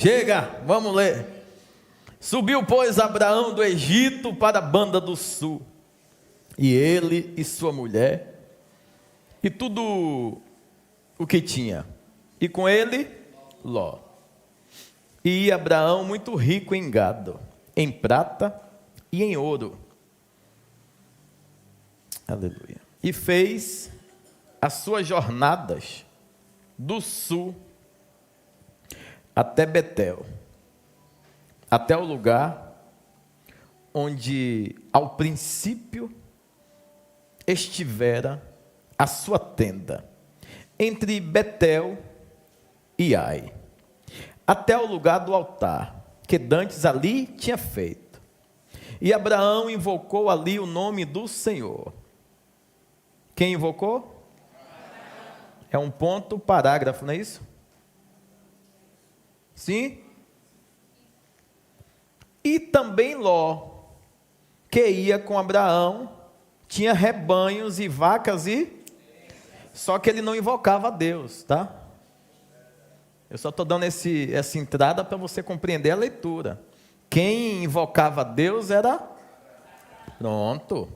Chega, vamos ler. Subiu, pois, Abraão do Egito para a banda do sul, e ele e sua mulher, e tudo o que tinha, e com ele Ló. E ia Abraão muito rico em gado, em prata e em ouro. Aleluia. E fez as suas jornadas do sul até Betel, até o lugar onde ao princípio estivera a sua tenda, entre Betel e Ai, até o lugar do altar, que dantes ali tinha feito. E Abraão invocou ali o nome do Senhor. Quem invocou? É um ponto, parágrafo, não é isso? Sim? E também Ló, que ia com Abraão, tinha rebanhos e vacas só que ele não invocava a Deus, tá? Eu só estou dando essa entrada para você compreender a leitura. Quem invocava a Deus era... Pronto.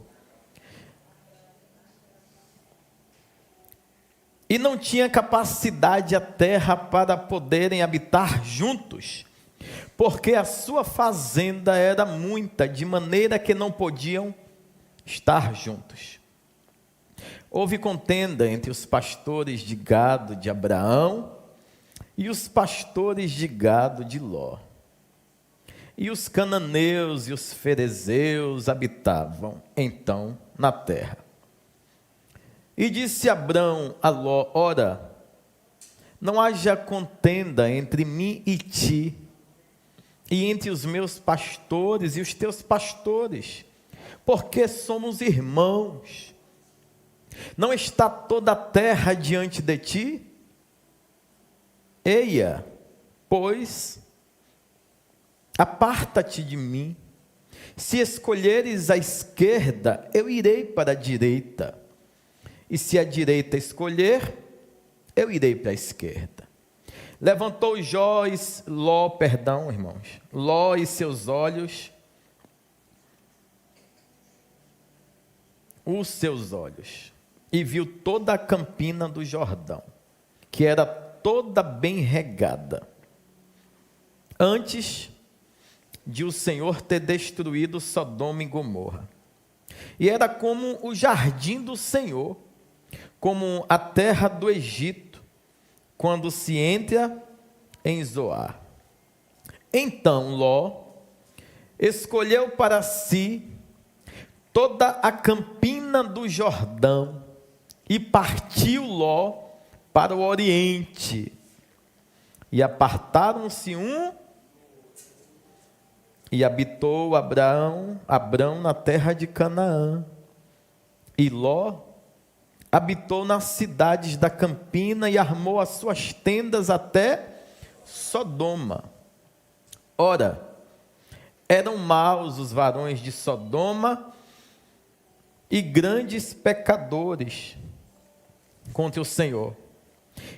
E não tinha capacidade a terra para poderem habitar juntos, porque a sua fazenda era muita, de maneira que não podiam estar juntos. Houve contenda entre os pastores de gado de Abraão e os pastores de gado de Ló. E os cananeus e os ferezeus habitavam então na terra. E disse Abrão a Ló: ora, não haja contenda entre mim e ti, e entre os meus pastores e os teus pastores, porque somos irmãos. Não está toda a terra diante de ti? Eia, pois, aparta-te de mim. Se escolheres a esquerda, eu irei para a direita. E se a direita escolher, eu irei para a esquerda. Levantou Ló e seus olhos, e viu toda a campina do Jordão, que era toda bem regada, antes de o Senhor ter destruído Sodoma e Gomorra. E era como o jardim do Senhor, como a terra do Egito, quando se entra em Zoar. Então Ló escolheu para si toda a campina do Jordão, e partiu Ló para o oriente, e apartaram-se e habitou Abrão na terra de Canaã, e Ló habitou nas cidades da campina e armou as suas tendas até Sodoma. Ora, eram maus os varões de Sodoma e grandes pecadores contra o Senhor.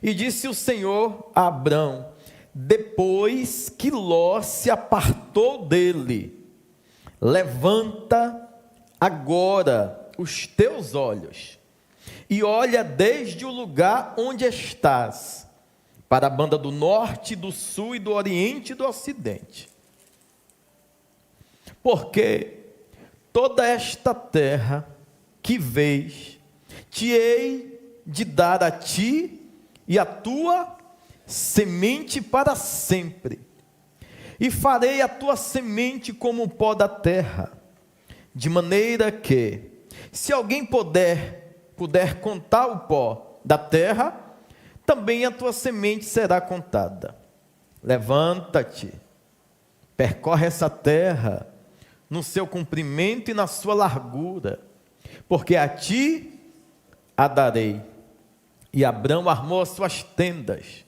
E disse o Senhor a Abrão, depois que Ló se apartou dele: levanta agora os teus olhos e olha desde o lugar onde estás, para a banda do norte, do sul e do oriente e do ocidente. Porque toda esta terra que vês, te hei de dar a ti e a tua semente para sempre, e farei a tua semente como o pó da terra, de maneira que, se alguém puder contar o pó da terra, também a tua semente será contada. Levanta-te, percorre essa terra no seu comprimento e na sua largura, porque a ti a darei. E Abrão armou as suas tendas,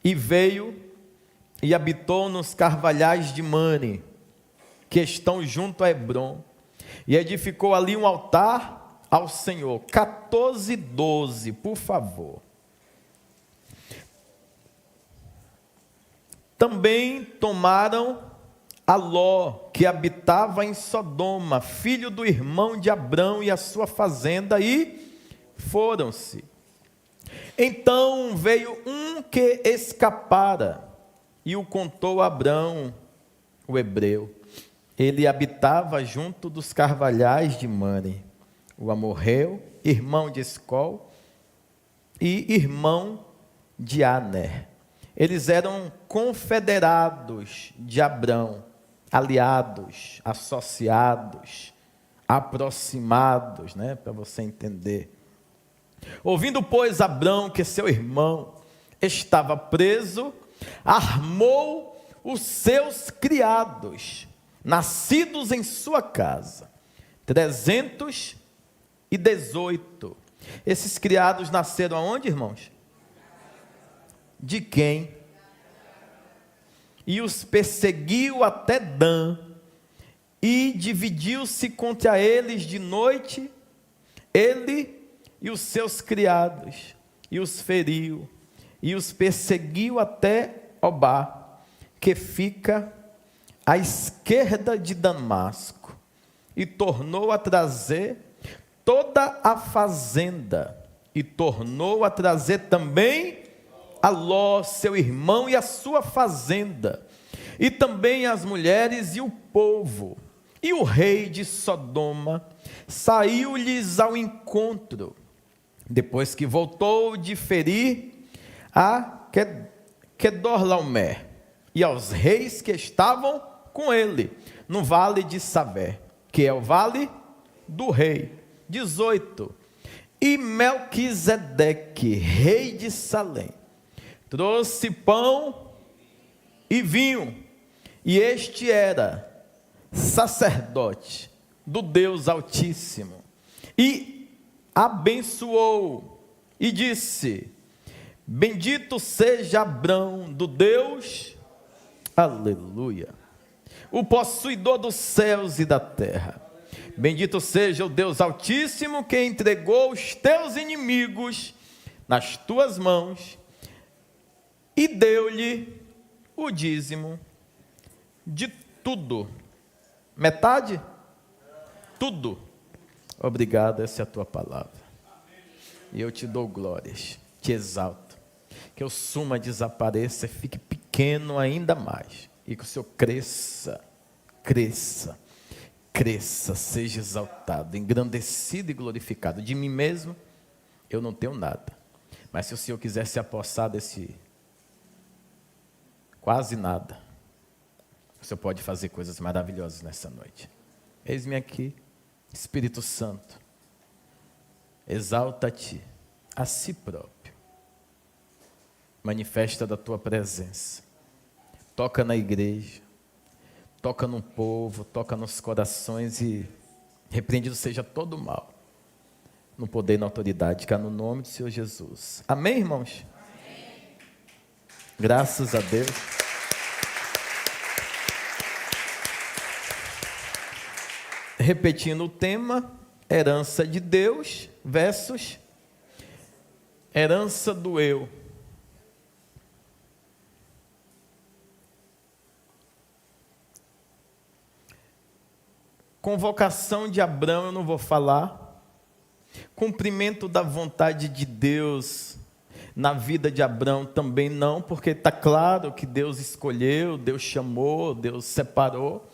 e veio e habitou nos carvalhais de Mane, que estão junto a Hebrom, e edificou ali um altar ao Senhor. 14:12, por favor. Também tomaram a Ló, que habitava em Sodoma, filho do irmão de Abrão, e a sua fazenda, e foram-se. Então veio um que escapara, e o contou a Abrão, o hebreu. Ele habitava junto dos carvalhais de Mane, o amorreu, irmão de Escol e irmão de Aner. Eles eram confederados de Abrão, aliados, associados, aproximados, para você entender. Ouvindo, pois, Abrão que seu irmão estava preso, armou os seus criados, nascidos em sua casa, 318. Esses criados nasceram aonde, irmãos? De quem? E os perseguiu até Dan, e dividiu-se contra eles de noite, ele e os seus criados, e os feriu, e os perseguiu até Obá, que fica à esquerda de Damasco, e tornou a trazer toda a fazenda, e tornou a trazer também a Ló, seu irmão, e a sua fazenda, e também as mulheres e o povo. E o rei de Sodoma saiu-lhes ao encontro, depois que voltou de ferir a Quedorlaomer, e aos reis que estavam com ele, no vale de Savé, que é o vale do rei. 18. E Melquisedeque, rei de Salém, trouxe pão e vinho, e este era sacerdote do Deus Altíssimo, e abençoou, e disse: bendito seja Abrão do Deus, aleluia, o possuidor dos céus e da terra. Bendito seja o Deus Altíssimo, que entregou os teus inimigos nas tuas mãos, e deu-lhe o dízimo de tudo. Metade? Tudo. Obrigado, essa é a tua palavra. E eu te dou glórias, te exalto. Que o suma desapareça e fique pequeno ainda mais. E que o Senhor cresça, seja exaltado, engrandecido e glorificado. De mim mesmo, eu não tenho nada. Mas se o Senhor quiser se apossar desse quase nada, o Senhor pode fazer coisas maravilhosas nessa noite. Eis-me aqui, Espírito Santo, exalta-te a si próprio, manifesta da tua presença, toca na igreja, toca no povo, toca nos corações, e repreendido seja todo o mal, no poder e na autoridade que há no nome do Senhor Jesus. Amém, irmãos? Amém. Graças a Deus. Repetindo o tema, herança de Deus versus herança do eu. Convocação de Abrão eu não vou falar. Cumprimento da vontade de Deus na vida de Abrão também não, porque está claro que Deus escolheu, Deus chamou, Deus separou.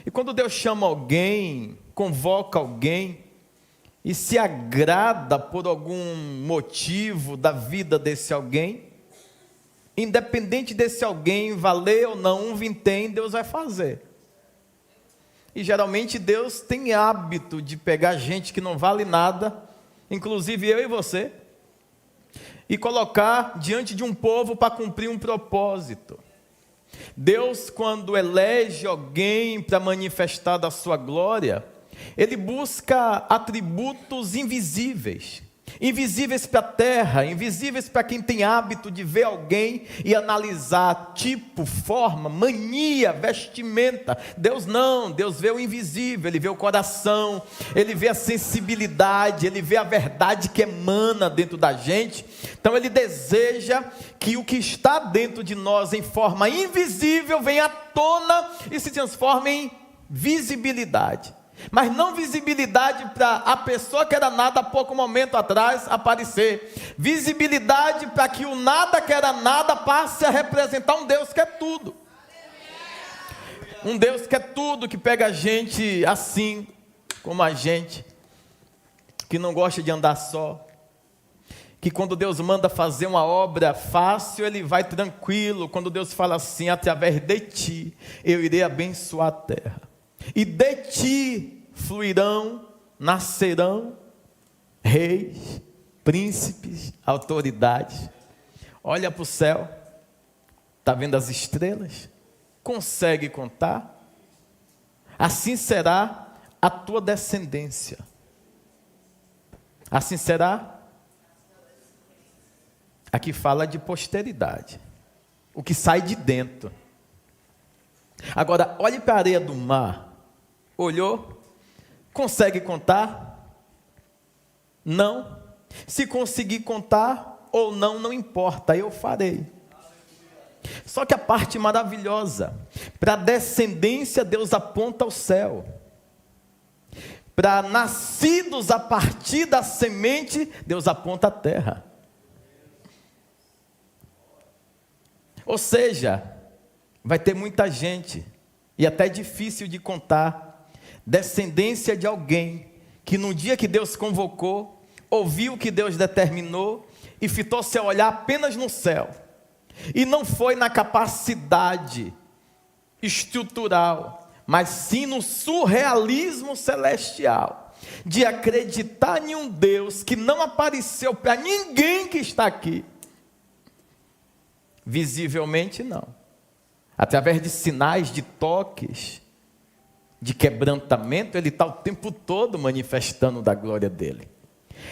E quando Deus chama alguém, convoca alguém, e se agrada por algum motivo da vida desse alguém, independente desse alguém valer ou não um vintém, Deus vai fazer. E geralmente Deus tem hábito de pegar gente que não vale nada, inclusive eu e você, e colocar diante de um povo para cumprir um propósito. Deus, quando elege alguém para manifestar da sua glória, Ele busca atributos invisíveis, Invisíveis para a terra, invisíveis para quem tem hábito de ver alguém e analisar tipo, forma, mania, vestimenta. Deus não, Deus vê o invisível, Ele vê o coração, Ele vê a sensibilidade, Ele vê a verdade que emana dentro da gente. Então Ele deseja que o que está dentro de nós em forma invisível venha à tona e se transforme em visibilidade. Mas não visibilidade para a pessoa que era nada há pouco momento atrás aparecer. Visibilidade para que o nada que era nada passe a representar um Deus que é tudo. Um Deus que é tudo, que pega a gente assim como a gente, que não gosta de andar só, que quando Deus manda fazer uma obra fácil, Ele vai tranquilo. Quando Deus fala assim: através de ti eu irei abençoar a terra, e de ti fluirão, nascerão reis, príncipes, autoridades. Olha para o céu, está vendo as estrelas? Consegue contar? Assim será a tua descendência. Assim será. Aqui fala de posteridade, o que sai de dentro. Agora, olhe para a areia do mar. Olhou? Consegue contar? Não. Se conseguir contar ou não, não importa, eu farei. Só que a parte maravilhosa, para a descendência Deus aponta ao céu. Para nascidos a partir da semente, Deus aponta à terra. Ou seja, vai ter muita gente, e até difícil de contar, descendência de alguém que no dia que Deus convocou, ouviu o que Deus determinou e fitou seu olhar apenas no céu, e não foi na capacidade estrutural, mas sim no surrealismo celestial, de acreditar em um Deus que não apareceu para ninguém que está aqui, visivelmente não, através de sinais, de toques, de quebrantamento, Ele está o tempo todo manifestando da glória dEle.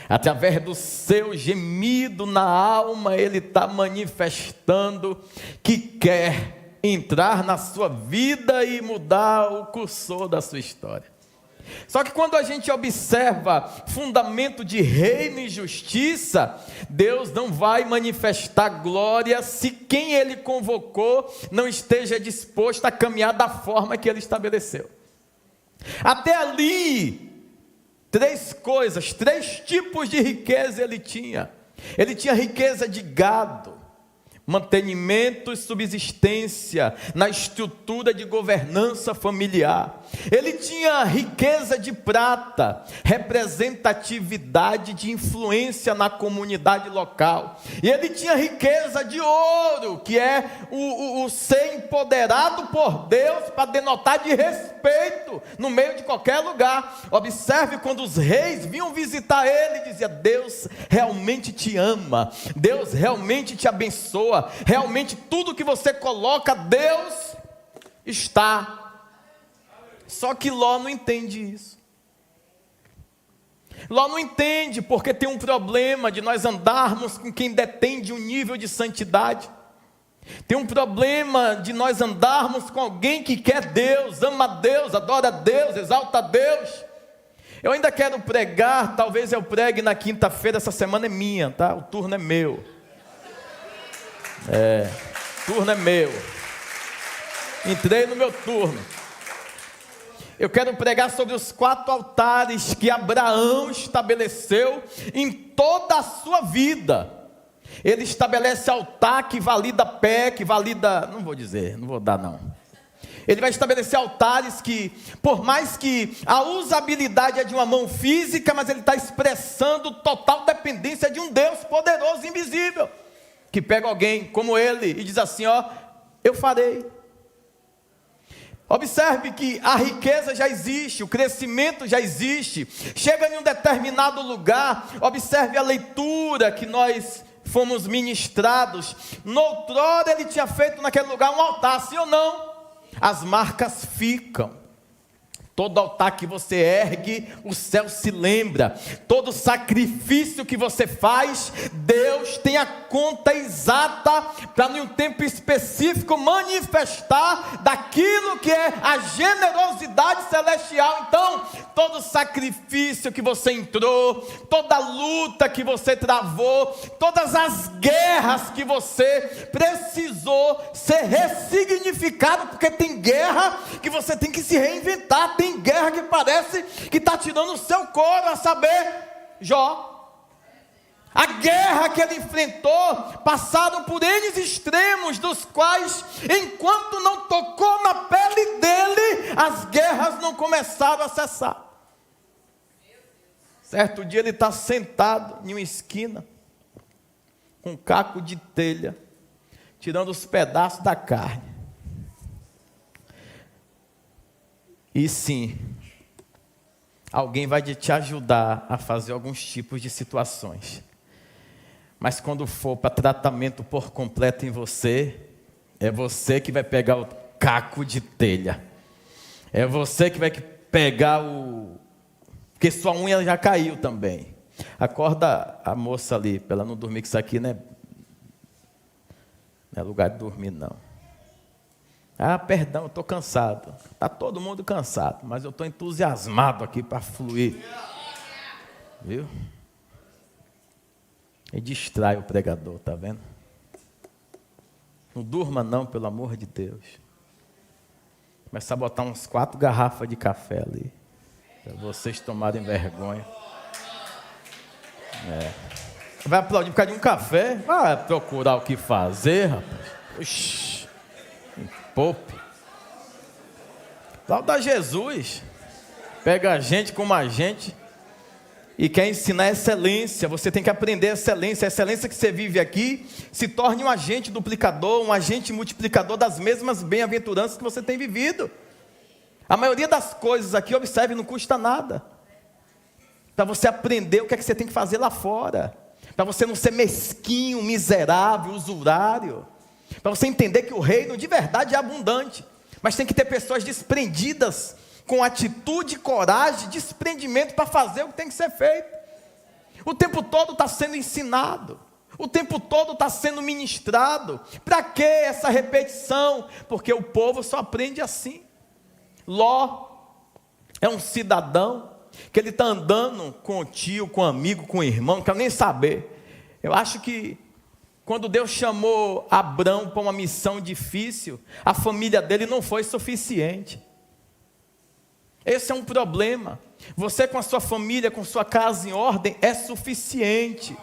Através do seu gemido na alma, Ele está manifestando que quer entrar na sua vida e mudar o cursor da sua história. Só que quando a gente observa fundamento de reino e justiça, Deus não vai manifestar glória se quem Ele convocou não esteja disposto a caminhar da forma que Ele estabeleceu. Até ali, três coisas, três tipos de riqueza Ele tinha. Ele tinha riqueza de gado, mantenimento e subsistência na estrutura de governança familiar. Ele tinha riqueza de prata, representatividade de influência na comunidade local. E ele tinha riqueza de ouro, que é o ser empoderado por Deus para denotar de respeito no meio de qualquer lugar. Observe quando os reis vinham visitar ele, dizia: Deus realmente te ama, Deus realmente te abençoa. Realmente tudo que você coloca, Deus está. Só que Ló não entende isso. Ló não entende porque tem um problema de nós andarmos com quem detém de um nível de santidade. Tem um problema de nós andarmos com alguém que quer Deus, ama Deus, adora Deus, exalta Deus. Eu ainda quero pregar, talvez eu pregue na quinta-feira, essa semana é minha, tá? O turno é meu. Turno é meu. Entrei no meu turno. Eu quero pregar sobre os 4 altares que Abraão estabeleceu em toda a sua vida. Ele estabelece altar que valida pé, que valida... Não vou dizer, não vou dar não. Ele vai estabelecer altares que, por mais que a usabilidade é de uma mão física, mas ele está expressando total dependência de um Deus poderoso e invisível, que pega alguém como ele e diz assim: ó, eu farei. Observe que a riqueza já existe, o crescimento já existe. Chega em um determinado lugar, observe a leitura que nós fomos ministrados. Noutrora ele tinha feito naquele lugar um altar, sim ou não? As marcas ficam. Todo altar que você ergue, o céu se lembra. Todo sacrifício que você faz, Deus tem a conta exata para em um tempo específico manifestar daquilo que é a generosidade celestial. Então, todo sacrifício que você entrou, toda luta que você travou, todas as guerras que você precisou ser ressignificado, porque tem guerra que você tem que se reinventar, tem guerra que parece que está tirando o seu couro, a saber, Jó. A guerra que ele enfrentou, passaram por N extremos, dos quais, enquanto não tocou na pele dele, as guerras não começaram a cessar. Certo dia ele está sentado em uma esquina, com um caco de telha, tirando os pedaços da carne. E sim, alguém vai te ajudar a fazer alguns tipos de situações. Mas quando for para tratamento por completo em você, é você que vai pegar o caco de telha. É você que vai pegar porque sua unha já caiu também. Acorda a moça ali, para ela não dormir, que isso aqui não é lugar de dormir, não. Ah, perdão, eu estou cansado. Está todo mundo cansado, mas eu estou entusiasmado aqui para fluir. Viu? E distrai o pregador, tá vendo? Não durma não, pelo amor de Deus. Começa a botar uns 4 garrafas de café ali, para vocês tomarem vergonha. Vai aplaudir por causa de um café? Vai procurar o que fazer, rapaz. Oxi. Poupe. Aplauda Jesus. Pega a gente como a gente e quer ensinar excelência. Você tem que aprender excelência. A excelência que você vive aqui se torne um agente duplicador, um agente multiplicador das mesmas bem-aventuranças que você tem vivido. A maioria das coisas aqui, observe, não custa nada. Para você aprender o que é que você tem que fazer lá fora. Para você não ser mesquinho, miserável, usurário. Para você entender que o reino de verdade é abundante. Mas tem que ter pessoas desprendidas, com atitude, coragem, desprendimento para fazer o que tem que ser feito. O tempo todo está sendo ensinado. O tempo todo está sendo ministrado. Para que essa repetição? Porque o povo só aprende assim. Ló é um cidadão que ele está andando com o tio, com o amigo, com o irmão, não quero nem saber. Eu acho que quando Deus chamou Abrão para uma missão difícil, a família dele não foi suficiente. Esse é um problema. Você com a sua família, com sua casa em ordem, é suficiente.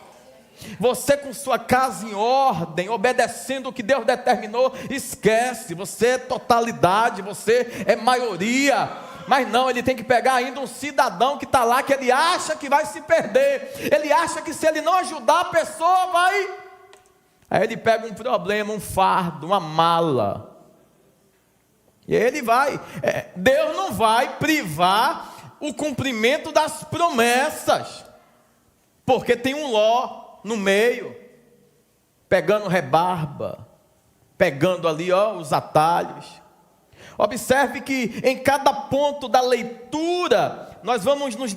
Você com sua casa em ordem, obedecendo o que Deus determinou, esquece. Você é totalidade, você é maioria. Mas não, ele tem que pegar ainda um cidadão que está lá, que ele acha que vai se perder. Ele acha que se ele não ajudar, a pessoa vai... Aí ele pega um problema, um fardo, uma mala. E aí ele vai. Deus não vai privar o cumprimento das promessas. Porque tem um Ló no meio, pegando rebarba, pegando ali os atalhos. Observe que em cada ponto da leitura, nós vamos nos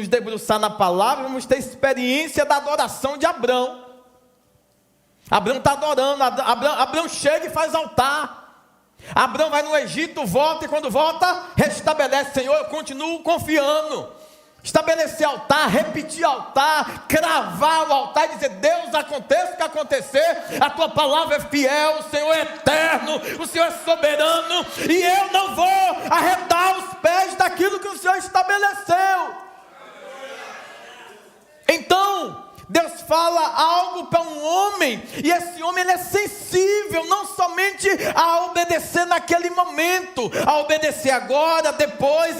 debruçar na palavra, vamos ter experiência da adoração de Abrão. Abrão está adorando, Abrão chega e faz altar. Abrão vai no Egito, volta, e quando volta, restabelece: Senhor, eu continuo confiando. Estabelecer altar, repetir altar, cravar o altar e dizer: Deus, aconteça o que acontecer, a tua palavra é fiel, o Senhor é eterno, o Senhor é soberano, e eu não vou arredar os pés daquilo que o Senhor estabeleceu. Então, Deus fala algo para um homem, e esse homem ele é sensível, não somente a obedecer naquele momento, a obedecer agora, depois,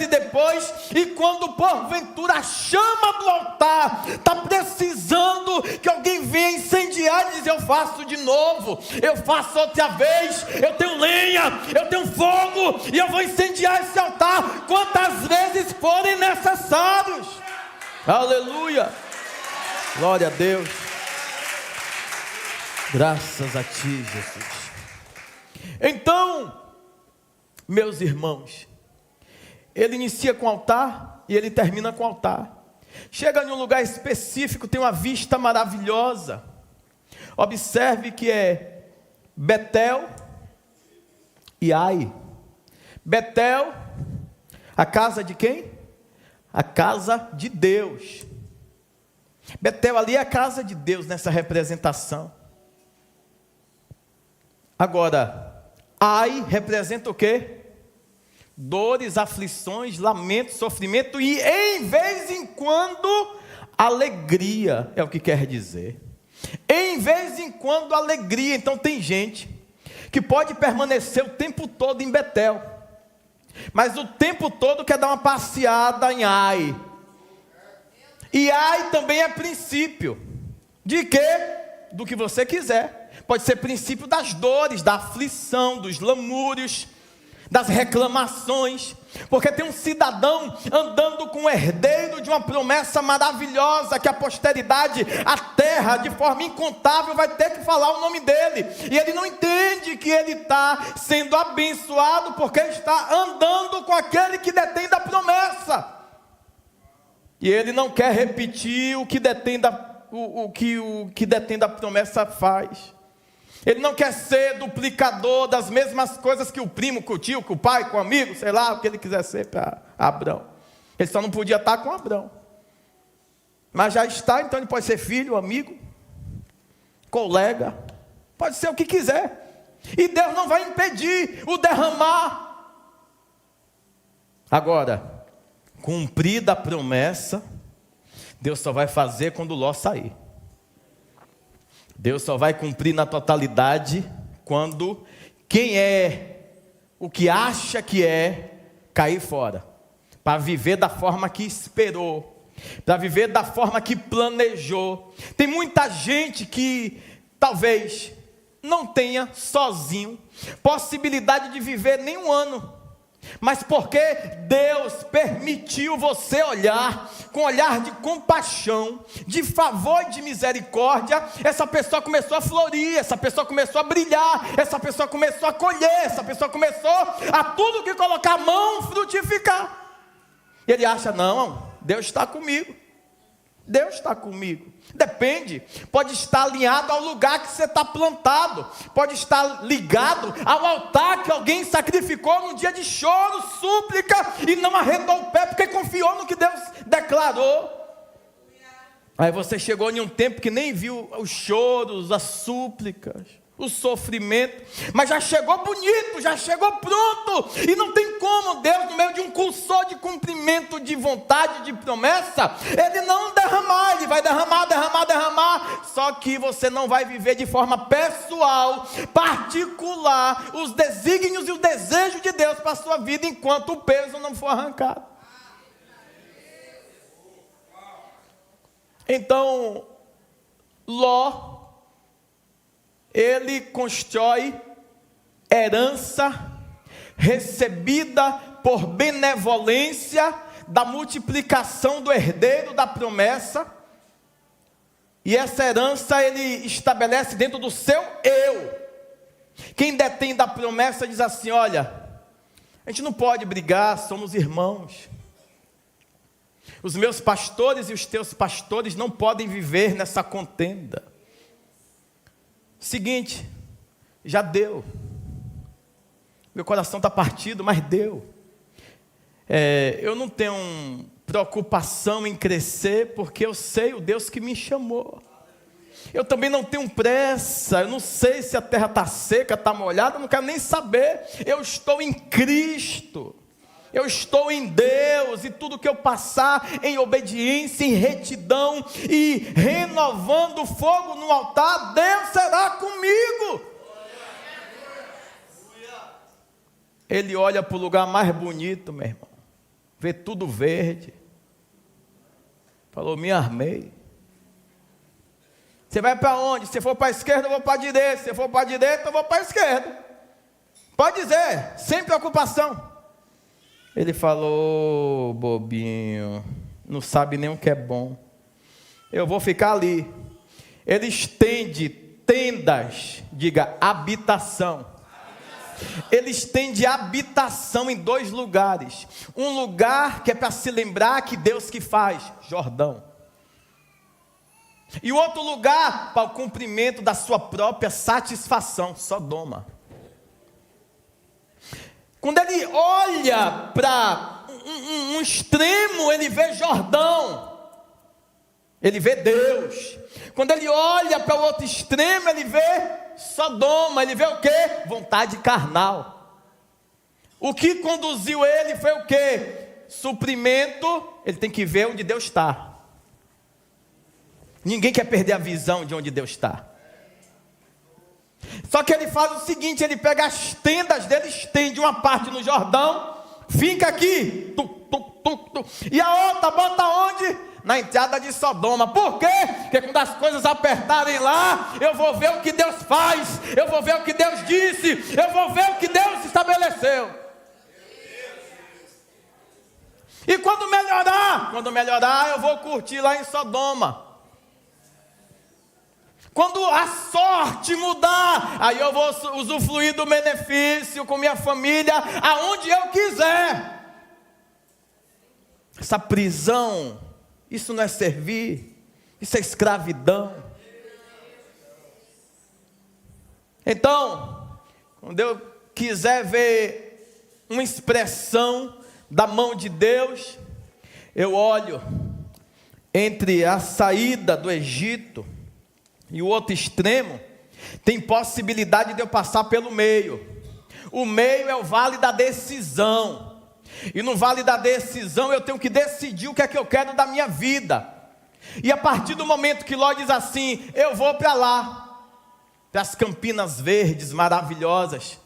e quando porventura a chama do altar está precisando que alguém venha incendiar e dizer: eu faço de novo, eu faço outra vez, eu tenho lenha, eu tenho fogo, e eu vou incendiar esse altar quantas vezes forem necessários. Aleluia. Glória a Deus. Graças a ti, Jesus. Então, meus irmãos, ele inicia com o altar e ele termina com o altar. Chega em um lugar específico, tem uma vista maravilhosa. Observe que é Betel e Ai. Betel, a casa de quem? A casa de Deus. Betel ali é a casa de Deus nessa representação. Agora, Ai representa o quê? Dores, aflições, lamento, sofrimento e, em vez em quando, alegria, é o que quer dizer. Em vez em quando, alegria. Então tem gente que pode permanecer o tempo todo em Betel, mas o tempo todo quer dar uma passeada em Ai. E Ai também é princípio. De quê? Do que você quiser. Pode ser princípio das dores, da aflição, dos lamúrios, das reclamações, porque tem um cidadão andando com o herdeiro de uma promessa maravilhosa, que a posteridade, a terra, de forma incontável, vai ter que falar o nome dele, e ele não entende que ele está sendo abençoado, porque está andando com aquele que detém da promessa, e ele não quer repetir o que detém o que detém da promessa faz. Ele não quer ser duplicador das mesmas coisas que o primo, que o tio, que o pai, com o amigo, sei lá, o que ele quiser ser para Abrão. Ele só não podia estar com Abrão. Mas já está, então ele pode ser filho, amigo, colega, pode ser o que quiser. E Deus não vai impedir o derramar. Agora, cumprida a promessa, Deus só vai fazer quando Ló sair. Deus só vai cumprir na totalidade quando quem é o que acha que é cair fora, para viver da forma que esperou, para viver da forma que planejou. Tem muita gente que talvez não tenha sozinho possibilidade de viver nem um ano, mas porque Deus permitiu você olhar com olhar de compaixão, de favor e de misericórdia, essa pessoa começou a florir, essa pessoa começou a brilhar, essa pessoa começou a colher, essa pessoa começou a tudo que colocar a mão frutificar. E ele acha, não, Deus está comigo. Deus está comigo. Depende, pode estar alinhado ao lugar que você está plantado, pode estar ligado ao altar que alguém sacrificou num dia de choro, súplica, e não arredou o pé porque confiou no que Deus declarou. Aí você chegou em um tempo que nem viu os choros, as súplicas, o sofrimento, mas já chegou bonito, já chegou pronto, e não tem como Deus, no meio de um cursor de cumprimento de vontade, de promessa, Ele não derramar, Ele vai derramar, só que você não vai viver de forma pessoal, particular, os desígnios e o desejo de Deus para a sua vida, enquanto o peso não for arrancado. Então, Ló, ele constrói herança recebida por benevolência da multiplicação do herdeiro da promessa, e essa herança ele estabelece dentro do seu eu. Quem detém da promessa diz assim, olha, a gente não pode brigar, somos irmãos. Os meus pastores e os teus pastores não podem viver nessa contenda. Seguinte, já deu. Meu coração está partido, mas deu. Eu não tenho preocupação em crescer, porque eu sei o Deus que me chamou. Eu também não tenho pressa, eu não sei se a terra está seca, está molhada, eu não quero nem saber. Eu estou em Cristo. Eu estou em Deus, e tudo que eu passar em obediência, em retidão e renovando o fogo no altar, Deus será comigo. Ele olha para o lugar mais bonito, meu irmão, vê tudo verde, falou, me armei. Você vai para onde? Se for para a esquerda, eu vou para a direita. Se for para a direita, eu vou para a esquerda. Pode dizer, sem preocupação. Ele falou, bobinho, não sabe nem o que é bom. Eu vou ficar ali. Ele estende tendas, diga, habitação. eles têm de habitação em 2 lugares. Um lugar que é para se lembrar que Deus que faz, Jordão. E o outro lugar para o cumprimento da sua própria satisfação, Sodoma. Quando ele olha para um extremo, ele vê Jordão, ele vê Deus. Quando ele olha para o outro extremo, ele vê Sodoma, ele vê o quê? Vontade carnal. O que conduziu ele foi o quê? Suprimento. Ele tem que ver onde Deus está. Ninguém quer perder a visão de onde Deus está. Só que ele faz o seguinte, ele pega as tendas dele, estende uma parte no Jordão, fica aqui, e a outra bota onde? Na entrada de Sodoma. Por quê? Porque quando as coisas apertarem lá, eu vou ver o que Deus faz, eu vou ver o que Deus disse, eu vou ver o que Deus estabeleceu. E quando melhorar, eu vou curtir lá em Sodoma. Quando a sorte mudar, aí eu vou usufruir do benefício com minha família, aonde eu quiser. Essa prisão, isso não é servir, isso é escravidão. Então, quando eu quiser ver uma expressão da mão de Deus, eu olho entre a saída do Egito e o outro extremo, tem possibilidade de eu passar pelo meio. O meio é o vale da decisão. E no vale da decisão eu tenho que decidir o que é que eu quero da minha vida. E a partir do momento que Ló diz assim, eu vou para lá, para as Campinas Verdes maravilhosas,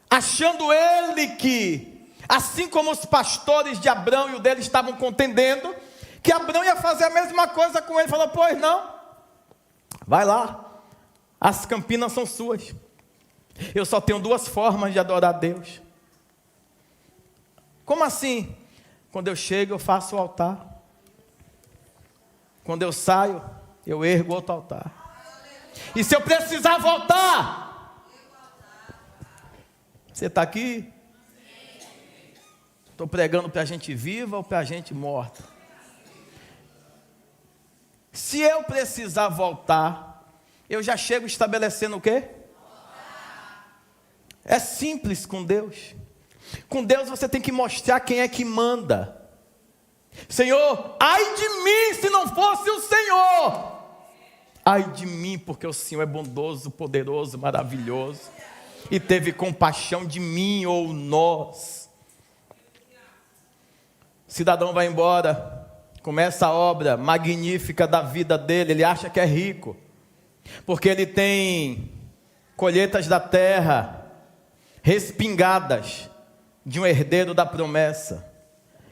achando ele que, assim como os pastores de Abrão e o dele estavam contendendo, que Abrão ia fazer a mesma coisa com ele. Falou, pois não, vai lá, as Campinas são suas. Eu só tenho 2 formas de adorar a Deus. Como assim? Quando eu chego, eu faço o altar. Quando eu saio, eu ergo outro altar. E se eu precisar voltar, você está aqui? Estou pregando para a gente viva ou para a gente morta? Se eu precisar voltar, eu já chego estabelecendo o quê? É simples com Deus. Com Deus você tem que mostrar quem é que manda. Senhor, ai de mim se não fosse o Senhor. Ai de mim, porque o Senhor é bondoso, poderoso, maravilhoso, e teve compaixão de mim ou nós. O cidadão vai embora, começa a obra magnífica da vida dele. Ele acha que é rico, porque ele tem colheitas da terra respingadas de um herdeiro da promessa.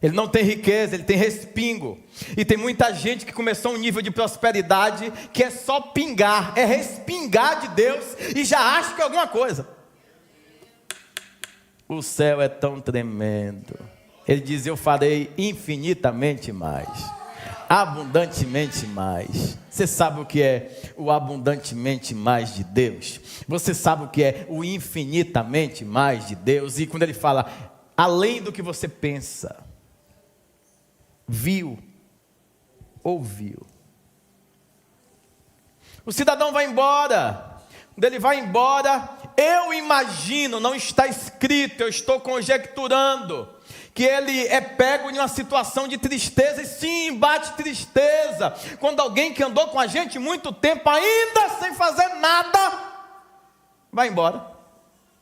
Ele não tem riqueza, ele tem respingo. E tem muita gente que começou um nível de prosperidade que é só pingar, é respingar de Deus e já acha que é alguma coisa. O céu é tão tremendo. Ele diz, eu farei infinitamente mais, abundantemente mais. Você sabe o que é o abundantemente mais de Deus? Você sabe o que é o infinitamente mais de Deus? E quando ele fala, além do que você pensa, viu, ouviu. O cidadão vai embora. Quando ele vai embora, eu imagino, não está escrito, eu estou conjecturando, que ele é pego em uma situação de tristeza. E sim, bate tristeza quando alguém que andou com a gente muito tempo, ainda sem fazer nada, vai embora.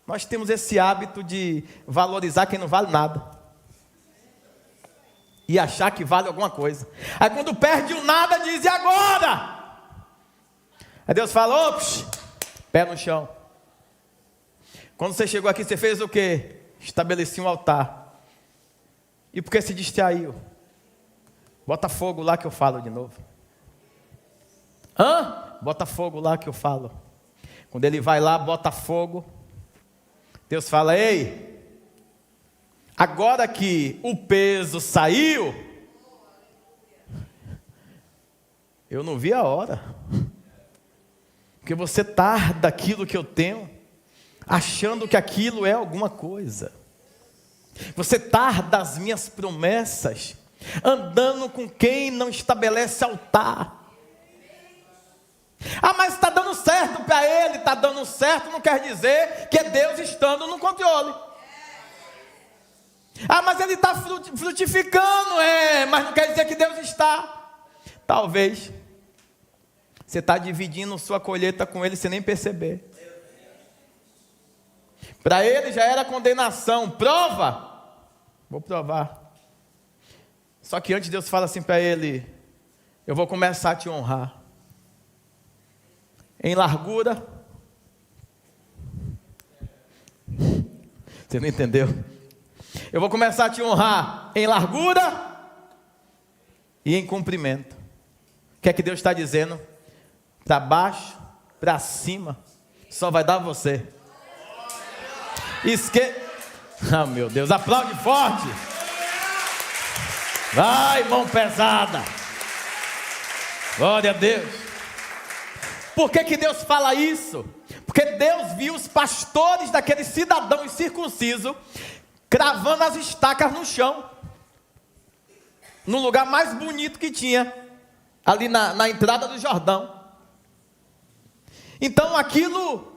Nós temos esse hábito de valorizar quem não vale nada e achar que vale alguma coisa. Aí quando perde o nada, diz, e agora? Aí Deus fala, ops, pé no chão. Quando você chegou aqui, você fez o quê? Estabeleci um altar. E por que se distraiu? Bota fogo lá que eu falo de novo. Bota fogo lá que eu falo. Quando ele vai lá, bota fogo. Deus fala, ei, agora que o peso saiu, eu não vi a hora. Porque você tarda aquilo que eu tenho achando que aquilo é alguma coisa. Você tarda as minhas promessas, andando com quem não estabelece altar. Ah, mas está dando certo para ele, está dando certo, não quer dizer que é Deus estando no controle. Ah, mas ele está frutificando, mas não quer dizer que Deus está. Talvez você está dividindo sua colheita com ele sem nem perceber. Para ele já era condenação. Prova? Vou provar. Só que antes Deus fala assim para ele: eu vou começar a te honrar. Em largura. Você não entendeu? Eu vou começar a te honrar em largura e em comprimento. O que é que Deus está dizendo? Para baixo, para cima, só vai dar você. Ah, meu Deus, aplaude forte. Vai, mão pesada. Glória a Deus. Por que Deus fala isso? Porque Deus viu os pastores daquele cidadão incircunciso cravando as estacas no chão, no lugar mais bonito que tinha, ali na entrada do Jordão. Então aquilo,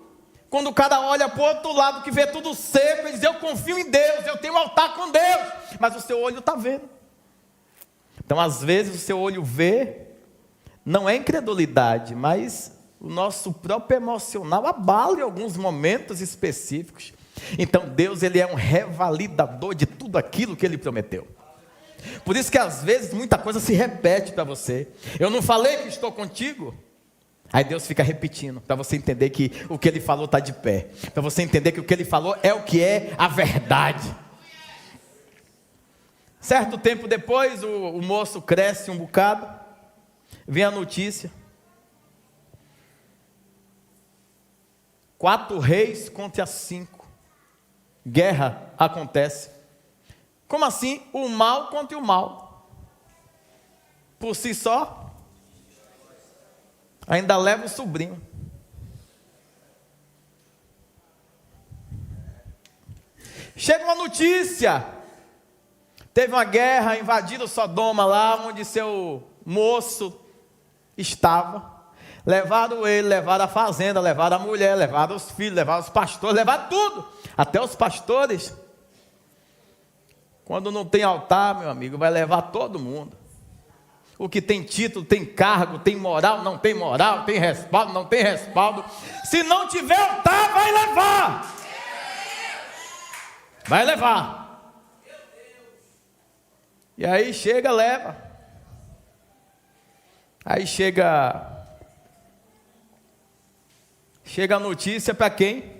quando o cara olha para o outro lado, que vê tudo seco, ele diz: eu confio em Deus, eu tenho um altar com Deus, mas o seu olho está vendo. Então às vezes o seu olho vê, não é incredulidade, mas o nosso próprio emocional abala em alguns momentos específicos. Então Deus, ele é um revalidador de tudo aquilo que ele prometeu. Por isso que às vezes muita coisa se repete para você. Eu não falei que estou contigo? Aí Deus fica repetindo, para você entender que o que ele falou está de pé, para você entender que o que ele falou é o que é a verdade. Certo tempo depois, o moço cresce um bocado, vem a notícia: 4 reis contra 5. Guerra acontece. Como assim? O mal contra o mal. Por si só, ainda leva o sobrinho. Chega uma notícia: teve uma guerra, invadiram Sodoma lá onde seu moço estava. Levaram ele, levaram a fazenda, levaram a mulher, levaram os filhos, levaram os pastores, levaram tudo. Até os pastores. Quando não tem altar, meu amigo, vai levar todo mundo. O que tem título, tem cargo, tem moral, não tem moral, tem respaldo, não tem respaldo. Se não tiver altar, vai levar. Vai levar. E aí chega, leva. Aí chega a notícia para quem?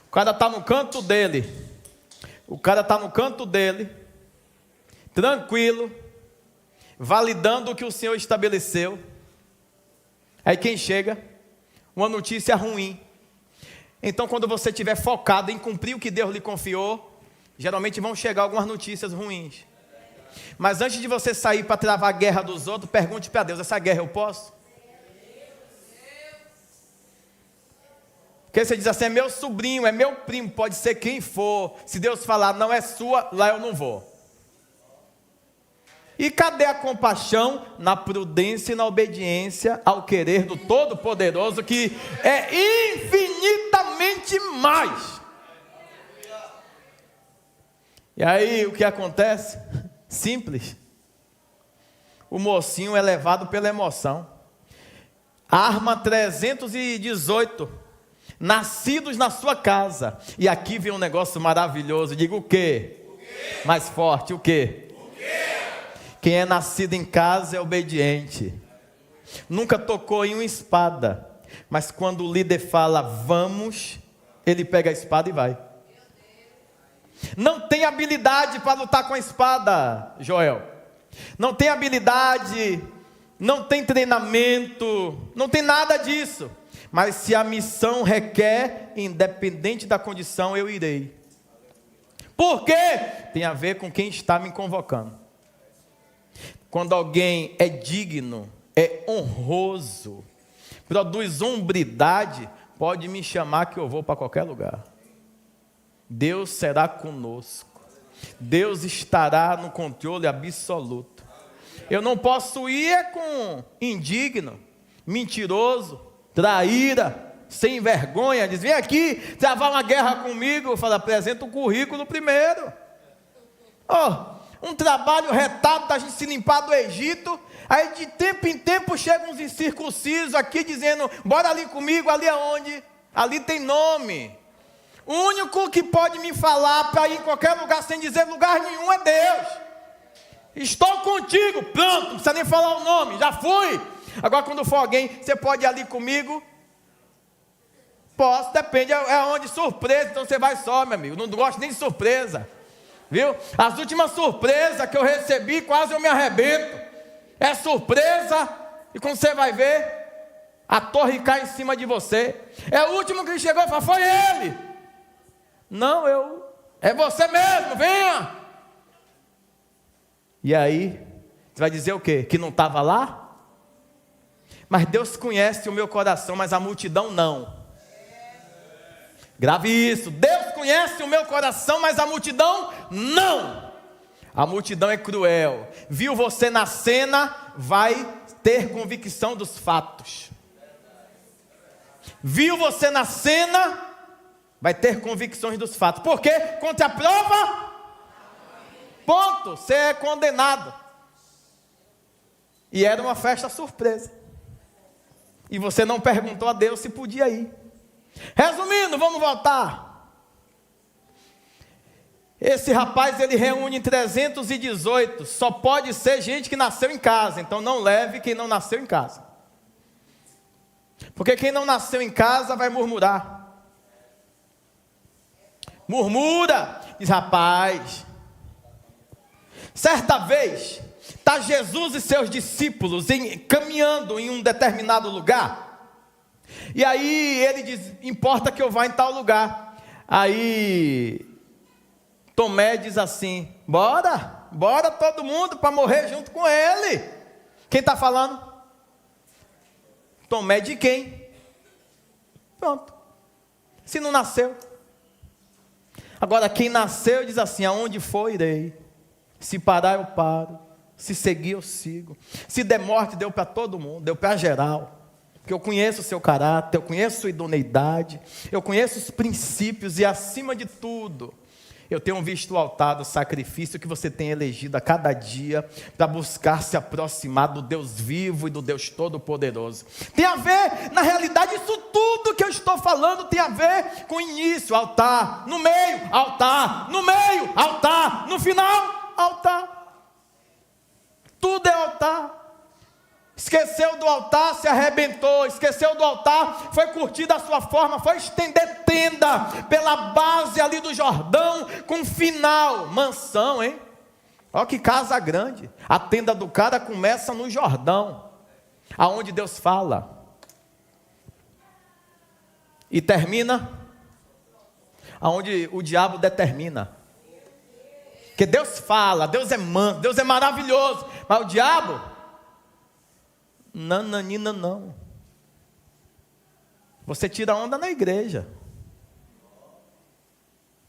O cara está no canto dele. Tranquilo, validando o que o Senhor estabeleceu. Aí quem chega? Uma notícia ruim. Então quando você estiver focado em cumprir o que Deus lhe confiou, geralmente vão chegar algumas notícias ruins. Mas antes de você sair para travar a guerra dos outros, pergunte para Deus: essa guerra eu posso? Porque você diz assim: é meu sobrinho, é meu primo, pode ser quem for. Se Deus falar não é sua, lá eu não vou. E cadê a compaixão? Na prudência e na obediência ao querer do Todo-Poderoso, que é infinitamente mais. E aí o que acontece? Simples. O mocinho é levado pela emoção. Arma 318 nascidos na sua casa. E aqui vem um negócio maravilhoso. Diga o quê? O quê? Mais forte, o quê? O quê? Quem é nascido em casa é obediente. Nunca tocou em uma espada, mas quando o líder fala vamos, ele pega a espada e vai. Não tem habilidade para lutar com a espada, Joel. Não tem habilidade, não tem treinamento, não tem nada disso. Mas se a missão requer, independente da condição, eu irei. Por quê? Tem a ver com quem está me convocando. Quando alguém é digno, é honroso, produz hombridade, pode me chamar que eu vou para qualquer lugar. Deus será conosco. Deus estará no controle absoluto. Eu não posso ir com indigno, mentiroso, traíra, sem vergonha. Diz, vem aqui travar uma guerra comigo. Eu falo, apresenta o currículo primeiro. Um trabalho retado da gente se limpar do Egito. Aí de tempo em tempo chegam uns incircuncisos aqui dizendo, bora ali comigo, ali aonde? Ali tem nome. O único que pode me falar para ir em qualquer lugar sem dizer lugar nenhum é Deus. Estou contigo, pronto, não precisa nem falar o nome, já fui. Agora quando for alguém, você pode ir ali comigo? Posso, depende, é onde? Surpresa, então você vai só, meu amigo, não gosto nem de surpresa. Viu? As últimas surpresas que eu recebi, quase eu me arrebento. É surpresa, e quando você vai ver, a torre cai em cima de você. É o último que chegou e falou, foi ele. Não, é você mesmo, venha. E aí, você vai dizer o quê? Que não estava lá? Mas Deus conhece o meu coração, mas a multidão não. Grave isso, Deus conhece o meu coração, mas a multidão não. A multidão é cruel. Viu você na cena, vai ter convicção dos fatos. Viu você na cena, vai ter convicções dos fatos. Por quê? Contra a prova, ponto, você é condenado. E era uma festa surpresa. E você não perguntou a Deus se podia ir. Resumindo, vamos voltar. Esse rapaz, ele reúne 318. Só pode ser gente que nasceu em casa. Então não leve quem não nasceu em casa. Porque quem não nasceu em casa vai murmurar. Murmura, diz rapaz. Certa vez, está Jesus e seus discípulos caminhando em um determinado lugar. E aí ele diz, importa que eu vá em tal lugar. Aí Tomé diz assim, bora todo mundo para morrer junto com ele. Quem está falando? Tomé de quem? Pronto. Se não nasceu. Agora quem nasceu diz assim, aonde for irei. Se parar eu paro. Se seguir eu sigo. Se der morte deu para todo mundo, deu para geral. Porque eu conheço o seu caráter, eu conheço a idoneidade, eu conheço os princípios e acima de tudo, eu tenho visto o altar do sacrifício que você tem elegido a cada dia para buscar se aproximar do Deus vivo e do Deus Todo-Poderoso. Tem a ver, na realidade, isso tudo que eu estou falando tem a ver com o início, altar, no meio, altar, no meio, altar, no final, altar. Tudo é altar. Esqueceu do altar, se arrebentou. Esqueceu do altar, foi curtir da sua forma, foi estender tenda pela base ali do Jordão, com final, mansão, hein? Olha que casa grande. A tenda do cara começa no Jordão, aonde Deus fala, e termina aonde o diabo determina. Porque Deus fala, Deus é manso, Deus é maravilhoso, mas o diabo... Nananina não. Você tira onda na igreja.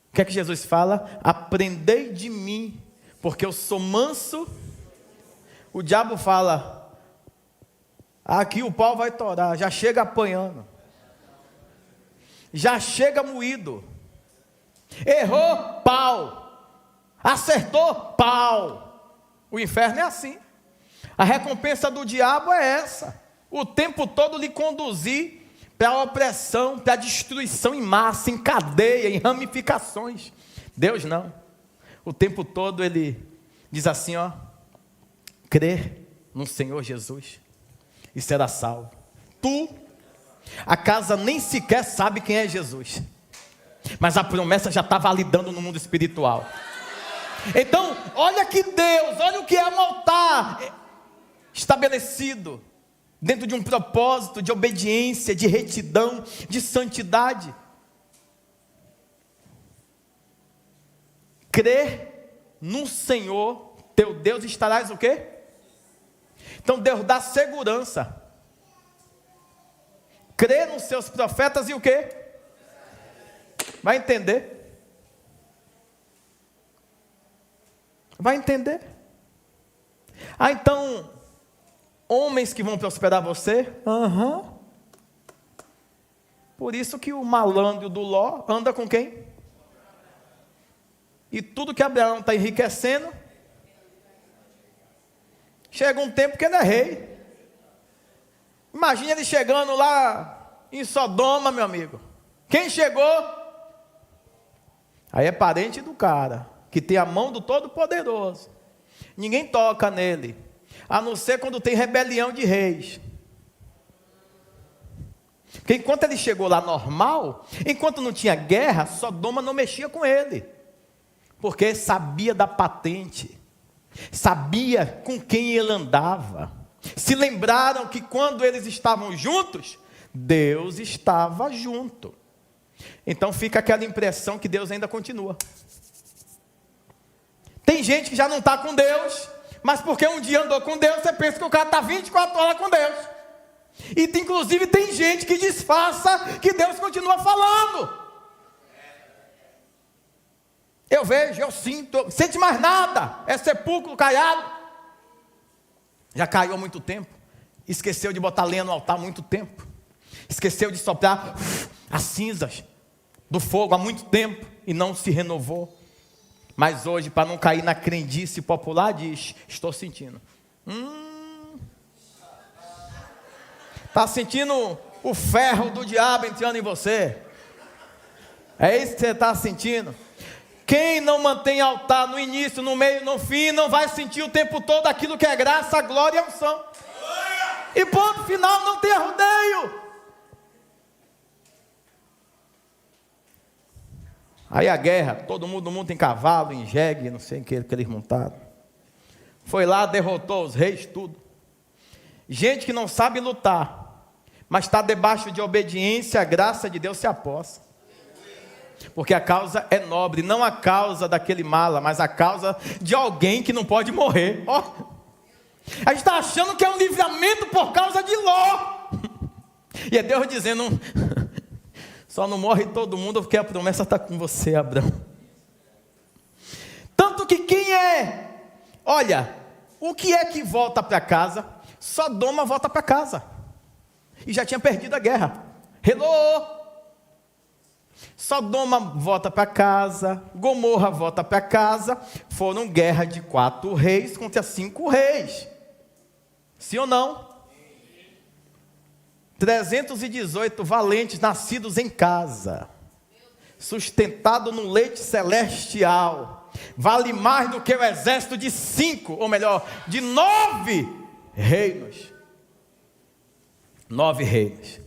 O que é que Jesus fala? Aprendei de mim, porque eu sou manso. O diabo fala, aqui o pau vai torar. Já chega apanhando, já chega moído. Errou, pau. Acertou, pau. O inferno é assim. A recompensa do diabo é essa. O tempo todo lhe conduzir para a opressão, para a destruição em massa, em cadeia, em ramificações. Deus não. O tempo todo ele diz assim, ó, crê no Senhor Jesus e será salvo. A casa nem sequer sabe quem é Jesus, mas a promessa já está validando no mundo espiritual. Então, olha que Deus, olha o que é um altar estabelecido dentro de um propósito de obediência, de retidão, de santidade. Crer no Senhor teu Deus estarás o quê? Então Deus dá segurança. crê nos seus profetas e o quê? Vai entender? Vai entender? Ah, então, homens que vão prosperar você? Por isso que o malandro do Ló anda com quem? E tudo que Abraão está enriquecendo, chega um tempo que ele é rei. Imagina ele chegando lá em Sodoma, meu amigo. Quem chegou? Aí é parente do cara, que tem a mão do Todo-Poderoso. Ninguém toca nele, a não ser quando tem rebelião de reis. Porque enquanto ele chegou lá normal, enquanto não tinha guerra, Sodoma não mexia com ele. Porque sabia da patente, sabia com quem ele andava. Se lembraram que quando eles estavam juntos, Deus estava junto. Então fica aquela impressão que Deus ainda continua. Tem gente que já não está com Deus, mas porque um dia andou com Deus, você pensa que o cara está 24 horas com Deus. E inclusive tem gente que disfarça que Deus continua falando. Eu vejo, eu sinto, sente mais nada, é sepulcro caiado. Já caiu há muito tempo, esqueceu de botar lenha no altar há muito tempo, esqueceu de soprar as cinzas do fogo há muito tempo e não se renovou. Mas hoje, para não cair na crendice popular, diz: estou sentindo. Está sentindo o ferro do diabo entrando em você? É isso que você está sentindo? Quem não mantém altar no início, no meio, no fim, não vai sentir o tempo todo aquilo que é graça, glória e unção. E ponto final, não tem arrodeio. Aí a guerra, todo mundo tem cavalo, em jegue, não sei o que eles montaram. Foi lá, derrotou os reis, tudo. Gente que não sabe lutar, mas está debaixo de obediência, a graça de Deus se apossa. Porque a causa é nobre, não a causa daquele mala, mas a causa de alguém que não pode morrer. A gente está achando que é um livramento por causa de Ló. E é Deus dizendo: só não morre todo mundo porque a promessa está com você, Abraão. Tanto que quem é? Olha, o que é que volta para casa? Sodoma volta para casa. E já tinha perdido a guerra. Hello! Sodoma volta para casa, Gomorra volta para casa. Foram guerra de 4 reis contra 5 reis. Sim ou não? 318 valentes nascidos em casa, sustentado no leite celestial. Vale mais do que o exército de 5, ou melhor, de 9 reinos. 9 reinos.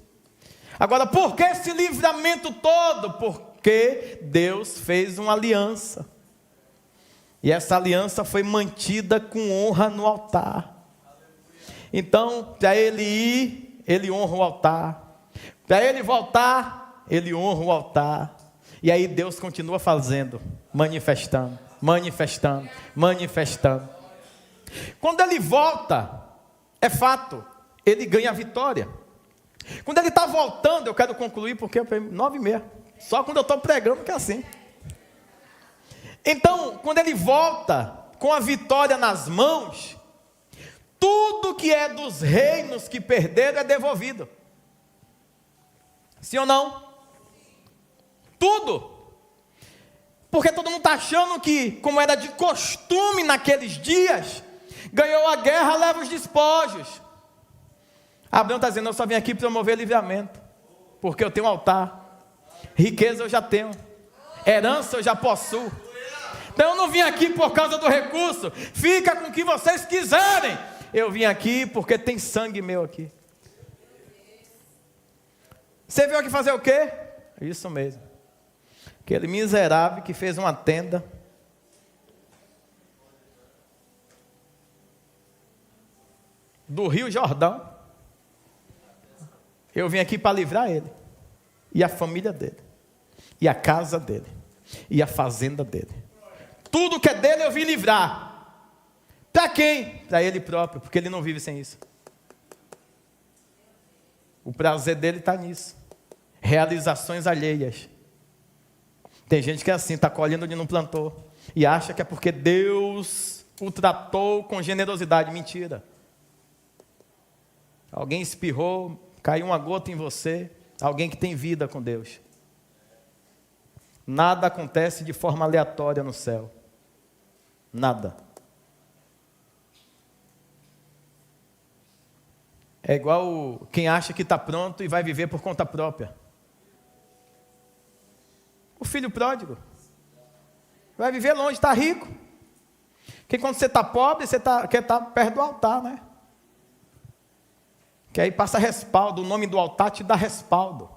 Agora, por que esse livramento todo? Porque Deus fez uma aliança. E essa aliança foi mantida com honra no altar. Então, para ele ir, ele honra o altar. Para ele voltar, ele honra o altar. E aí Deus continua fazendo, manifestando, manifestando, manifestando. Quando ele volta, é fato, ele ganha a vitória. Quando ele está voltando, eu quero concluir porque é 9h30. Só quando eu estou pregando que é assim. Então, quando ele volta com a vitória nas mãos, tudo que é dos reinos que perderam é devolvido. Sim ou não? Tudo. Porque todo mundo está achando que, como era de costume naqueles dias, ganhou a guerra, leva os despojos. Abraão está dizendo: eu só vim aqui promover livramento, porque eu tenho um altar, riqueza eu já tenho, herança eu já possuo. Então eu não vim aqui por causa do recurso, fica com o que vocês quiserem. Eu vim aqui porque tem sangue meu aqui. Você veio aqui fazer o quê? Isso mesmo. Aquele miserável que fez uma tenda do Rio Jordão. Eu vim aqui para livrar ele, e a família dele, e a casa dele, e a fazenda dele. Tudo que é dele eu vim livrar. Para quem? Para ele próprio, porque ele não vive sem isso. O prazer dele está nisso. Realizações alheias. Tem gente que é assim, está colhendo onde não plantou. E acha que é porque Deus o tratou com generosidade. Mentira. Alguém espirrou, caiu uma gota em você. Alguém que tem vida com Deus. Nada acontece de forma aleatória no céu. Nada. É igual quem acha que está pronto e vai viver por conta própria. O filho pródigo. Vai viver longe, está rico. Porque quando você está pobre, você quer estar perto do altar, né? Que aí passa respaldo, o nome do altar te dá respaldo.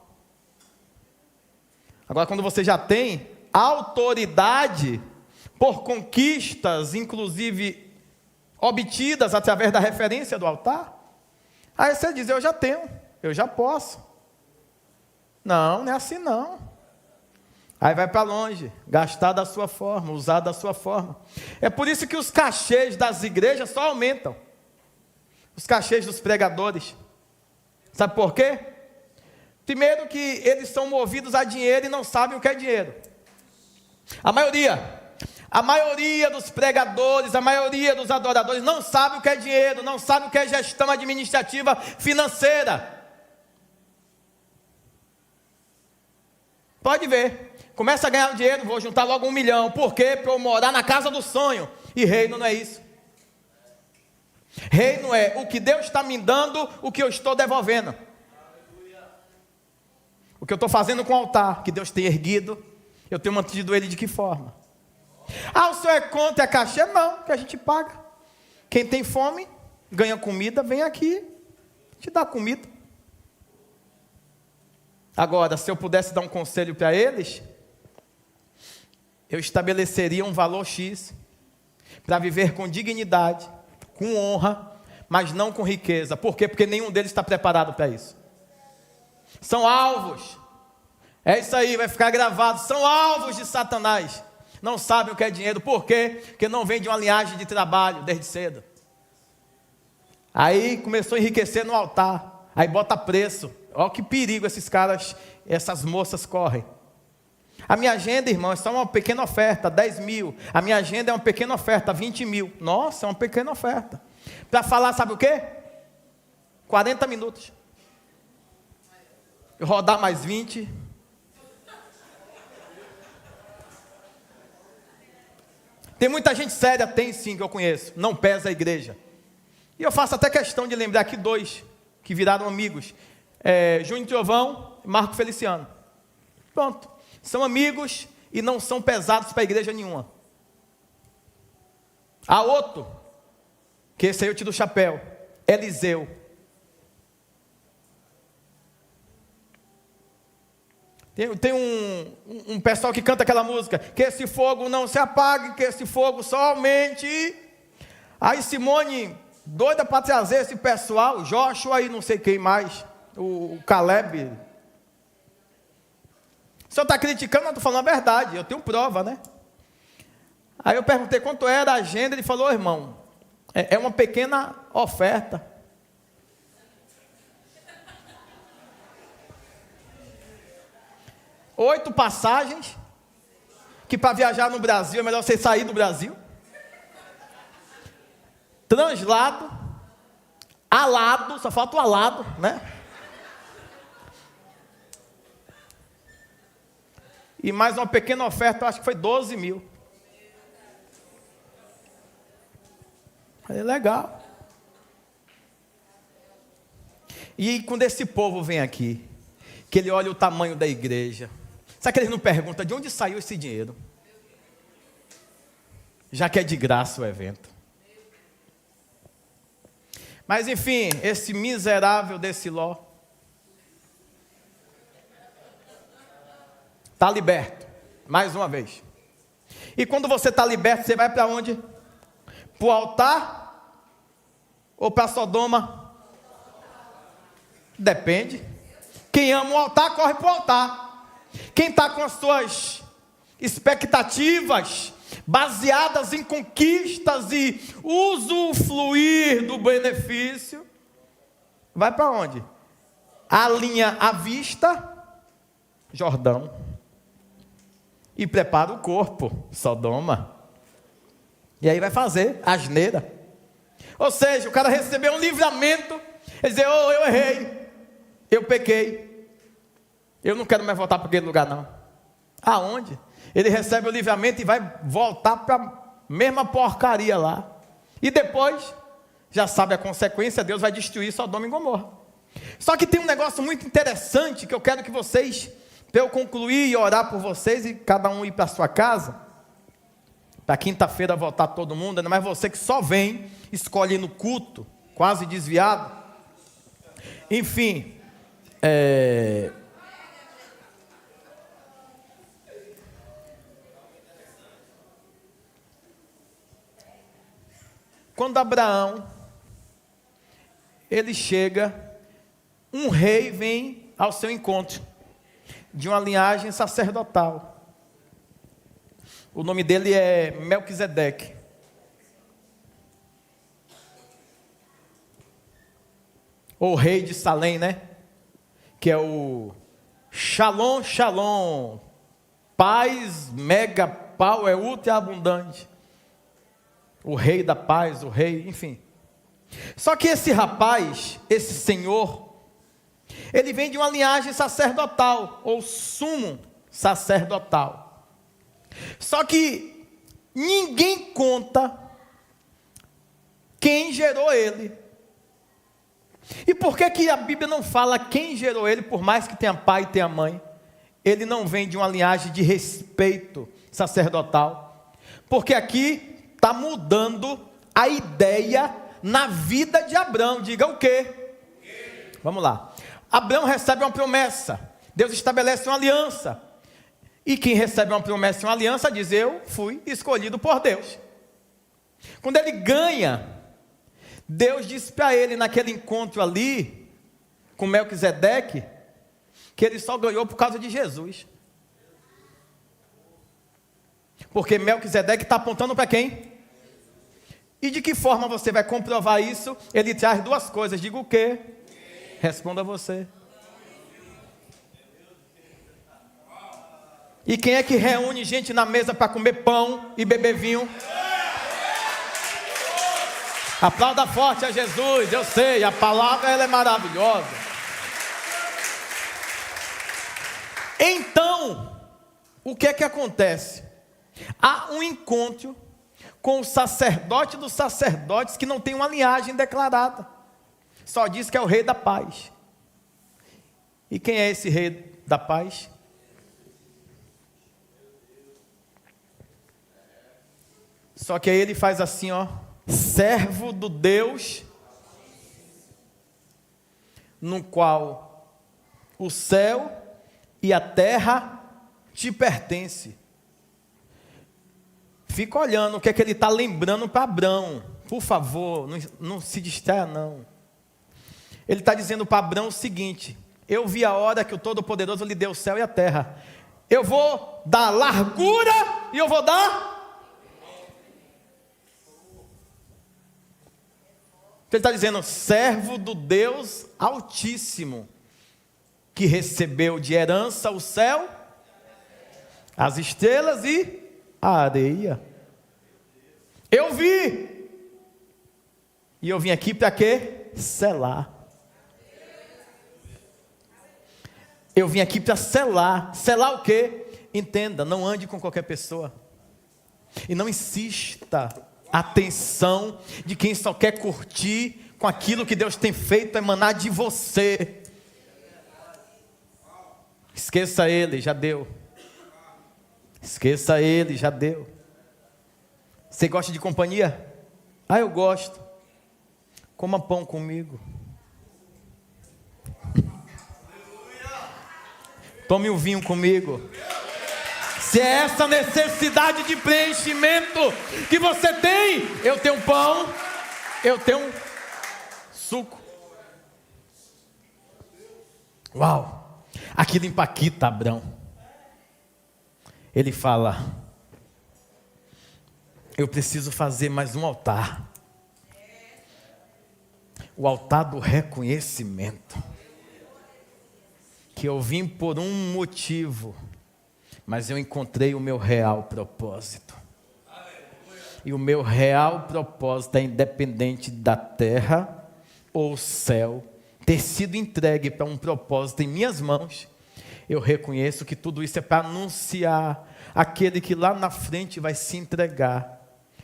Agora, quando você já tem autoridade por conquistas, inclusive obtidas através da referência do altar, aí você diz, eu já tenho, eu já posso. Não, não é assim não. Aí vai para longe, gastar da sua forma, usar da sua forma. É por isso que os cachês das igrejas só aumentam. Os cachês dos pregadores. Sabe por quê? Primeiro que eles são movidos a dinheiro e não sabem o que é dinheiro. A maioria dos pregadores, a maioria dos adoradores não sabe o que é dinheiro, não sabe o que é gestão administrativa financeira. Pode ver. Começa a ganhar dinheiro, vou juntar logo 1 milhão. Por quê? Para eu morar na casa do sonho. E reino não é isso. Reino é o que Deus está me dando, o que eu estou devolvendo. O que eu estou fazendo com o altar, que Deus tem erguido, eu tenho mantido ele de que forma? Ah, o senhor é contra a cachê? Não, que a gente paga. Quem tem fome, ganha comida, vem aqui, te dá comida. Agora, se eu pudesse dar um conselho para eles, eu estabeleceria um valor X, para viver com dignidade, com honra, mas não com riqueza. Por quê? Porque nenhum deles está preparado para isso. São alvos. É isso aí, vai ficar gravado. São alvos de Satanás. Não sabem o que é dinheiro. Por quê? Porque não vem de uma linhagem de trabalho desde cedo. Aí começou a enriquecer no altar. Aí bota preço. Olha que perigo esses caras, essas moças correm. A minha agenda, irmão, é só uma pequena oferta, 10 mil. A minha agenda é uma pequena oferta, 20 mil. Nossa, é uma pequena oferta. Para falar, sabe o quê? 40 minutos. Eu rodar mais 20. Tem muita gente séria, tem sim, que eu conheço. Não pesa a igreja. E eu faço até questão de lembrar aqui 2 que viraram amigos. Júnior Trovão e Marco Feliciano. Pronto. São amigos e não são pesados para a igreja nenhuma. Há outro, que esse aí eu tiro o chapéu, Eliseu. Tem um pessoal que canta aquela música, que esse fogo não se apague, que esse fogo só aumente. Aí Simone, doida para trazer esse pessoal, Joshua e não sei quem mais, o Caleb. O senhor está criticando, não estou falando a verdade, eu tenho prova, né? Aí eu perguntei quanto era a agenda, ele falou, irmão, é uma pequena oferta. Oito passagens, que para viajar no Brasil é melhor você sair do Brasil. Translado, alado, só falta o alado, né? E mais uma pequena oferta, eu acho que foi 12 mil. É legal. E quando esse povo vem aqui, que ele olha o tamanho da igreja, sabe que eles não perguntam de onde saiu esse dinheiro? Já que é de graça o evento. Mas enfim, esse miserável desse Ló está liberto, mais uma vez. E quando você está liberto, você vai para onde? Para o altar? Ou para Sodoma? Depende. Quem ama o altar, corre para o altar. Quem está com as suas expectativas baseadas em conquistas e usufruir do benefício, vai para onde? alinha a vista, Jordão, e prepara o corpo, Sodoma. E aí vai fazer asneira. Ou seja, o cara recebeu um livramento, ele diz, oh, eu errei, eu pequei, eu não quero mais voltar para aquele lugar não. Aonde? Ele recebe o livramento e vai voltar para a mesma porcaria lá. E depois, já sabe a consequência, Deus vai destruir Sodoma e Gomorra. Só que tem um negócio muito interessante que eu quero que vocês, para eu concluir e orar por vocês e cada um ir para a sua casa, para quinta-feira voltar todo mundo, ainda mais você que só vem, escolhe no culto, quase desviado. Enfim, quando Abraão, ele chega, um rei vem ao seu encontro, de uma linhagem sacerdotal. O nome dele é Melquisedeque. Ou rei de Salém, né? Que é o Shalom, Shalom. Paz, mega, pau, é ultra abundante. O rei da paz, o rei, enfim. Só que esse rapaz, esse senhor, ele vem de uma linhagem sacerdotal, ou sumo sacerdotal. Só que ninguém conta quem gerou ele. E por que a Bíblia não fala quem gerou ele, por mais que tenha pai e tenha mãe? Ele não vem de uma linhagem de respeito sacerdotal. Porque aqui está mudando a ideia na vida de Abraão. Diga o quê? Vamos lá. Abraão recebe uma promessa. Deus estabelece uma aliança. E quem recebe uma promessa e uma aliança diz, eu fui escolhido por Deus. Quando ele ganha, Deus diz para ele naquele encontro ali, com Melquisedeque, que ele só ganhou por causa de Jesus. Porque Melquisedeque está apontando para quem? E de que forma você vai comprovar isso? Ele traz duas coisas, diga o quê? Responda você. E quem é que reúne gente na mesa para comer pão e beber vinho? Aplauda forte a Jesus, eu sei, a palavra ela é maravilhosa. Então, o que é que acontece? Há um encontro com o sacerdote dos sacerdotes que não tem uma linhagem declarada. Só diz que é o rei da paz. E quem é esse rei da paz? Só que aí ele faz assim, ó, servo do Deus, no qual o céu e a terra te pertencem. Fica olhando o que é que ele está lembrando para Abraão. Por favor, não se distraia não. Ele está dizendo para Abraão o seguinte, eu vi a hora que o Todo-Poderoso lhe deu o céu e a terra. Eu vou dar largura e eu vou dar... Ele está dizendo, servo do Deus Altíssimo, que recebeu de herança o céu, as estrelas e a areia. Eu vi. E eu vim aqui para quê? Selar. Eu vim aqui para selar. Selar o quê? Entenda, não ande com qualquer pessoa. E não insista a atenção de quem só quer curtir com aquilo que Deus tem feito emanar de você. Esqueça ele, já deu. Esqueça ele, já deu. Você gosta de companhia? Ah, eu gosto. Coma pão comigo. Tome um vinho comigo. Se é essa necessidade de preenchimento que você tem, eu tenho pão, eu tenho suco. Uau! Aquilo impacta Abraão. Ele fala, eu preciso fazer mais um altar. O altar do reconhecimento. que eu vim por um motivo, mas eu encontrei o meu real propósito. E o meu real propósito é independente da terra ou céu, ter sido entregue para um propósito em minhas mãos. Eu reconheço que tudo isso é para anunciar aquele que lá na frente vai se entregar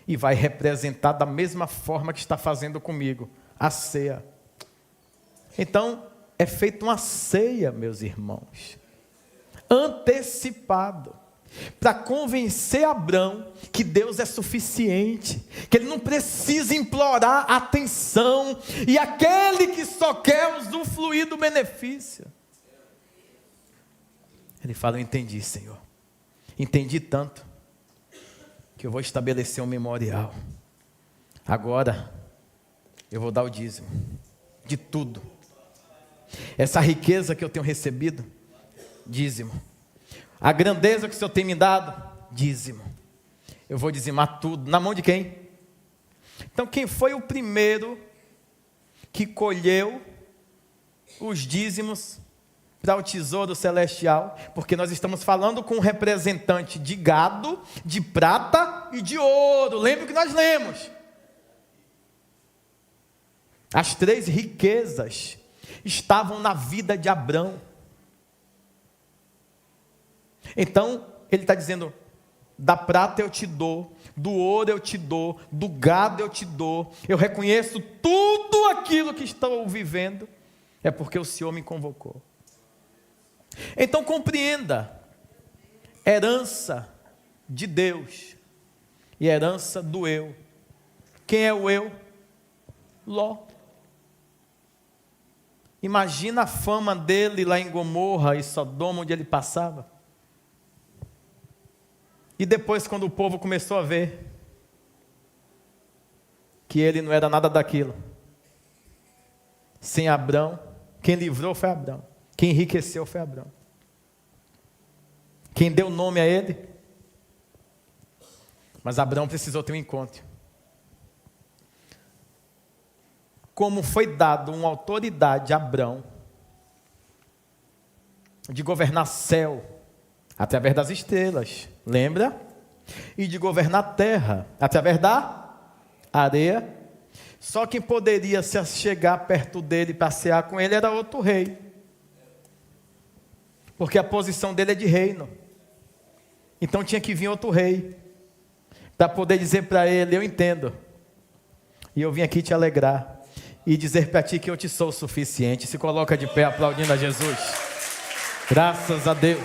e vai representar da mesma forma que está fazendo comigo, a ceia. Então, é feita uma ceia, meus irmãos, antecipado, para convencer Abrão que Deus é suficiente, que ele não precisa implorar atenção, e aquele que só quer usufruir do benefício. Ele fala: eu entendi, Senhor, entendi tanto, que eu vou estabelecer um memorial. Agora, eu vou dar o dízimo, de tudo. Essa riqueza que eu tenho recebido, dízimo. A grandeza que o Senhor tem me dado, dízimo. Eu vou dizimar tudo. Na mão de quem? Então, quem foi o primeiro que colheu os dízimos para o tesouro celestial? Porque nós estamos falando com um representante de gado, de prata e de ouro. Lembra o que nós lemos? As três riquezas estavam na vida de Abrão. Então, ele está dizendo: da prata eu te dou, do ouro eu te dou, do gado eu te dou. Eu reconheço tudo aquilo que estou vivendo, é porque o Senhor me convocou. Então compreenda, herança de Deus e herança do eu. Quem é o eu? Ló. Imagina a fama dele lá em Gomorra e Sodoma, onde ele passava. E depois, quando o povo começou a ver que ele não era nada daquilo, sem Abrão, quem livrou foi Abrão, quem enriqueceu foi Abrão, quem deu nome a ele. Mas Abrão precisou ter um encontro. Como foi dado uma autoridade a Abrão de governar céu através das estrelas, lembra? E de governar a terra através da areia. Só quem poderia se chegar perto dele para cear com ele era outro rei, porque a posição dele é de reino. Então tinha que vir outro rei para poder dizer para ele: eu entendo, e eu vim aqui te alegrar e dizer para ti que eu te sou o suficiente. Se coloca de pé aplaudindo a Jesus. Graças a Deus.